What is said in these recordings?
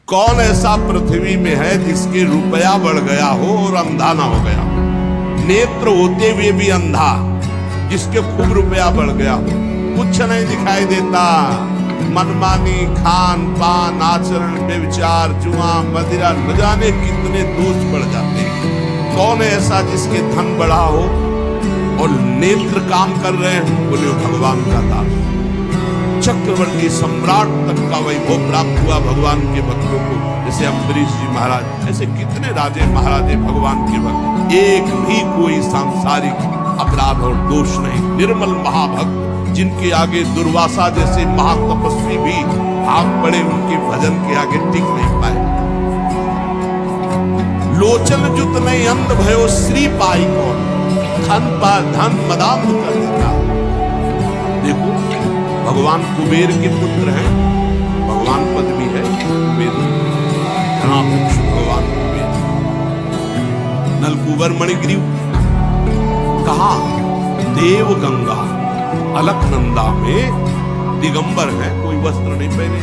कौन ऐसा पृथ्वी में है जिसके रुपया बढ़ गया हो और अंधा ना हो गया? नेत्र होते हुए भी अंधा, जिसके खूब रुपया बढ़ गया हो, कुछ नहीं दिखाई देता। मनमानी, खान पान, आचरण, व्यभिचार, जुआ, मदिरा, न जाने कितने दोष बढ़ जाते हैं। कौन है ऐसा जिसके धन बढ़ा हो और नेत्र काम कर रहे हैं? बोले भगवान का दास। चक्रवर्ती सम्राट तक का वैभव प्राप्त हुआ भगवान के भक्तों को, जैसे अम्बरीश जी महाराज, ऐसे कितने राजे महाराजे भगवान के भक्त। एक भी कोई सांसारिक अपराध और दोष नहीं। निर्मल महाभक्त, जिनके आगे दुर्वासा जैसे महातपस्वी भी भाग पड़े, उनके भजन के आगे टिक नहीं पाए। लोचन जुत नहीं अंध भयो श्री पाई कौन, धन पा धन मदाम कर देता। देखो, भगवान कुबेर के पुत्र हैं, भगवान पद भी है कुबेर, धनाध्यक्ष भगवान कुबेर। नलकुबर मणिग्रीव कहा? देव गंगा अलकनंदा में दिगंबर है, कोई वस्त्र नहीं पहने।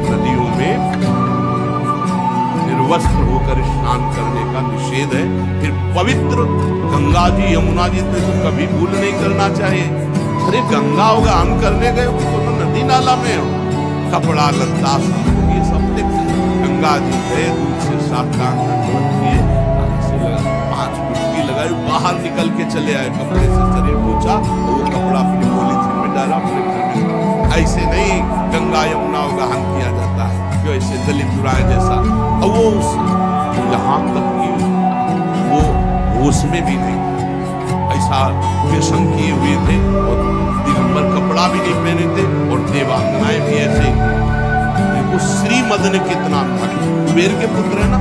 नदियों में निर्वस्त्र होकर स्नान करने का निषेध है। फिर पवित्र गंगा जी, यमुना जी तो कभी भूल नहीं करना चाहिए। अरे गंगा उगान करने गए तो नदी नाला में हो, कपड़ा लत्ता ये सब देख। गंगा जी गए, दूध से सावधान किए, 5 डुबकी लगाई, बाहर निकल के चले आए, कपड़े से शरीर पोंछा, वो कपड़ा अपनी पॉलीथीन में डाला, अपने घर में। ऐसे नहीं गंगा यमुना उगान किया जाता है, जो ऐसे दलित दुराए जैसा। और वो यहाँ तक कि वो होश में भी नहीं, ऐसा व्यसन किए हुए थे और दिगंबर कपड़ा भी नहीं पहने थे, और देवांगनाएं भी ऐसे। देखो श्रीमद ने कितना था, कुबेर के पुत्र है ना,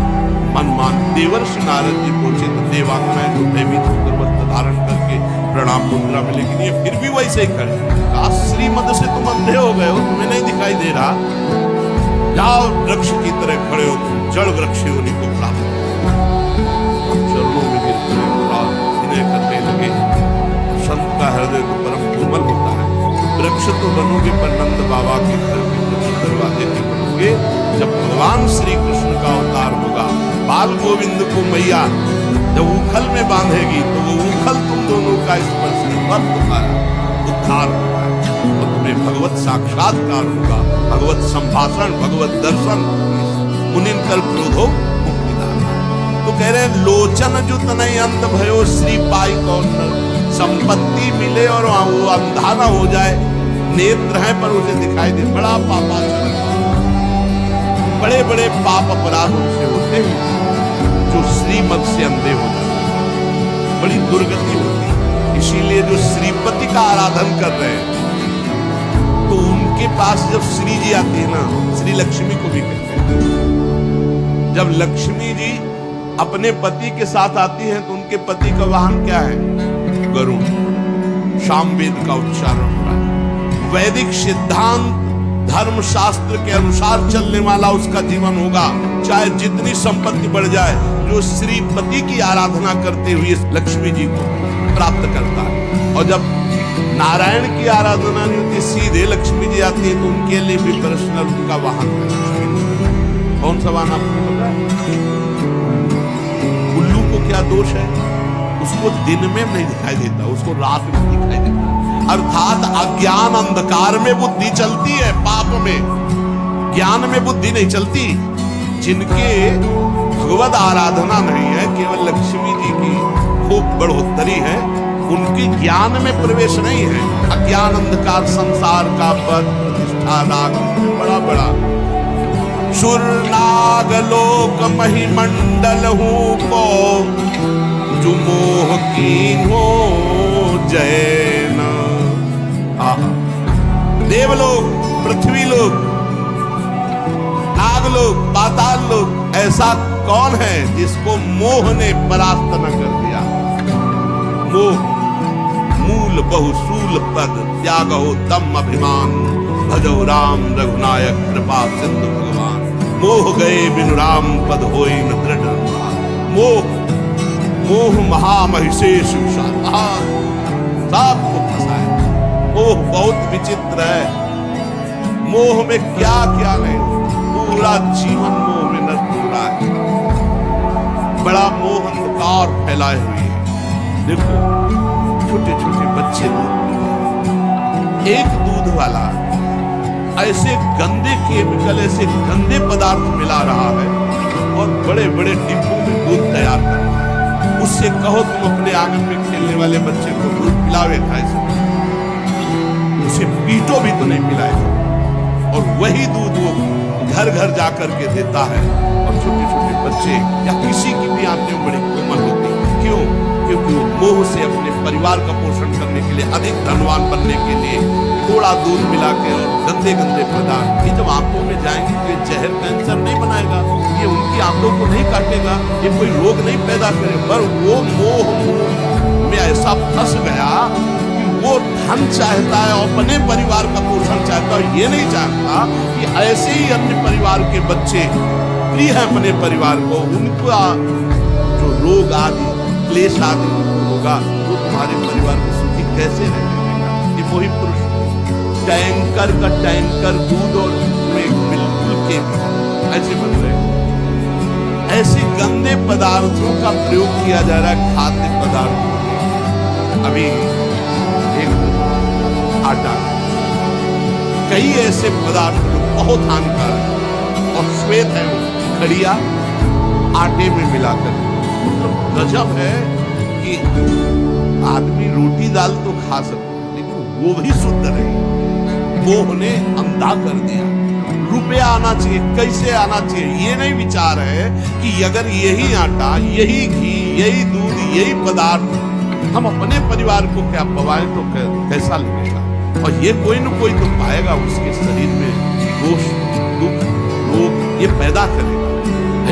मनमान। देवर्षि नारद जी पहुंचे तो देवांगनाएं तो भयभीत होकर वस्त्र धारण करके प्रणाम मुद्रा में, लेकिन ये फिर भी वैसे ही खड़े। कहा श्रीमद से तुम अंधे हो गए हो, तुम्हें नहीं दिखाई दे रहा? जाओ वृक्ष की तरह खड़े हो, जड़ वृक्ष होने को प्राप्त। चरणों में गिरते विनय करने लगे। संत का हृदय तो परम कोमल होता है। वृक्ष तो बनोगे पर नंद बाबा के घर के वृक्ष दरवाजे के बनोगे जब भगवान श्री कृष्ण का अवतार होगा। बाल गोविंद को मैया जब उखल में बांधेगी तो वो उखल तुम दोनों का स्पर्श कर तुम्हारा उद्धार होगा और तुम्हें भगवत साक्षात्कार होगा, भगवत संभाषण, भगवत दर्शन। मुनिन कल क्रोधो मुक्तिदाता। तो कह रहे हैं लोचन जुत नहीं अंध भयो श्री पाई कौन। संपत्ति मिले और वो अंधा ना हो जाए, नेत्र है पर उसे दिखाई दे। बड़ा पापाचार, बड़े बड़े पाप अपराध उनसे होते हैं जो श्रीमत से अंधे हो जाते हैं, बड़ी दुर्गति होती है। इसीलिए जो श्रीपति का आराधन कर रहे हैं तो उनके पास जब श्री जी आती है ना, श्री लक्ष्मी को भी कहते हैं। जब लक्ष्मी जी अपने पति के साथ आती हैं तो उनके पति का वाहन क्या है? गरुड़। सामवेद का उच्चारण हो रहा है। वैदिक सिद्धांत धर्म शास्त्र के अनुसार चलने वाला उसका जीवन होगा, चाहे जितनी संपत्ति बढ़ जाए। जो श्रीपति की आराधना करते हुए लक्ष्मी जी को प्राप्त करता है। और जब नारायण की आराधना नहीं होती, सीधे लक्ष्मी जी आती है तो उनके लिए भी पर्सनल उनका वाहन है। कौन सा वाहन आपको पता है? उल्लू को क्या दोष है? उसको दिन में नहीं दिखाई देता, उसको रात में दिखाई देता। अर्थात अज्ञान अंधकार में बुद्धि चलती है, पाप में। ज्ञान में बुद्धि नहीं चलती। जिनके भगवत आराधना नहीं है, केवल लक्ष्मी जी की खूब बढ़ोतरी है, उनकी ज्ञान में प्रवेश नहीं है। अज्ञान अंधकार संसार का पद प्रतिष्ठा राग बड़ा बड़ा। सुर नाग लोक महिमंडल हूँ को जो मोह कीन हो जैन। देवलोक, पृथ्वी लोक, नागलोक, पाताल लोक, ऐसा कौन है जिसको मोह ने परास्त न कर दिया? मोह मूल बहुसूल पद त्याग हो तम अभिमान, भजो राम रघुनायक कृपा सिंधु भगवान। मोह गए बिनु राम पद होई न दृढ़। मोह मोह महामहिषेश सबको फंसाए। मोह बहुत विचित्र है। मोह में क्या क्या नहीं, पूरा जीवन मोह में नष्ट हो रहा है, बड़ा मोह अंधकार फैलाए हुए है। देखो छोटे छोटे बच्चे दूध पीते हैं, एक दूध वाला ऐसे गंदे केमिकल, ऐसे गंदे पदार्थ मिला रहा है और बड़े बड़े डिब्बों में दूध तैयार कर रहा है। उससे कहो तुम अपने आंगन में खेलने वाले बच्चे को दूध पिलावे था, उसे पीटो भी तो नहीं पिलाएगा, और वही दूध वो घर घर जाकर के देता है। और छोटे छोटे बच्चे या किसी की भी आंखें बड़ी कोमल होती, क्यों? क्योंकि वो मोह से अपने परिवार का पोषण करने के लिए, अधिक धनवान बनने के लिए थोड़ा दूध मिला के और गंदे गंदे पदार्थ, ये जब आंखों में जाएंगे तो ये जहर कैंसर नहीं बनाएगा, ये उनकी आंखों को नहीं काटेगा, ये कोई रोग नहीं पैदा करेगा, पर वो मोह में ऐसा फंस गया कि वो धन चाहता है और अपने परिवार का पोषण चाहता है, ये नहीं चाहता कि ऐसे ही अन्य परिवार के बच्चे प्रिय है अपने परिवार को, उनका जो रोग आदि क्लेश आदि होगा वो तुम्हारे परिवार को सुखी कैसे रहेगा। ये वही पुरुष टैंकर का टैंकर दूध और बिल्कुल के ऐसे बन रहे हैं, ऐसे गंदे पदार्थों का प्रयोग किया जा रहा है खाद्य पदार्थों में। अभी एक आटा, कई ऐसे पदार्थ जो बहुत हानिकारक और श्वेत है, खड़िया आटे में मिलाकर, मतलब गजब है कि आदमी रोटी दाल तो खा सकता है लेकिन वो भी शुद्ध नहीं। मोह ने अंधा कर दिया। रुपया आना चाहिए, कैसे आना चाहिए, ये नहीं विचार है कि अगर यही आटा, यही घी, यही दूध, यही पदार्थ हम अपने परिवार को क्या पवाएं तो कैसा लगेगा। और ये कोई न कोई तो पाएगा उसके शरीर में दोष, दुख, रोग ये पैदा करेगा।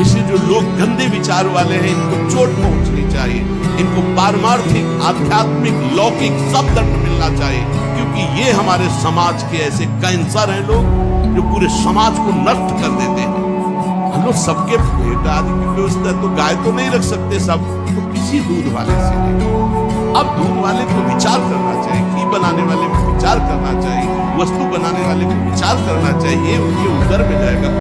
ऐसे जो लोग गंदे विचार वाले हैं, इनको चोट पहुंचनी चाहिए, इनको पारमार्थिक, आध्यात्मिक, लौकिक सब दंड मिलना चाहिए, क्योंकि ये हमारे समाज के ऐसे कैंसर हैं लोग जो पूरे समाज को नष्ट कर देते हैं। हम लोग सबके पेट आदि की व्यवस्था, तो गाय तो नहीं रख सकते सब, तो किसी दूध वाले से नहीं। अब दूध वाले को विचार करना चाहिए, घी बनाने वाले को विचार करना चाहिए, वस्तु बनाने वाले को विचार करना चाहिए, उनके उदर में जाएगा।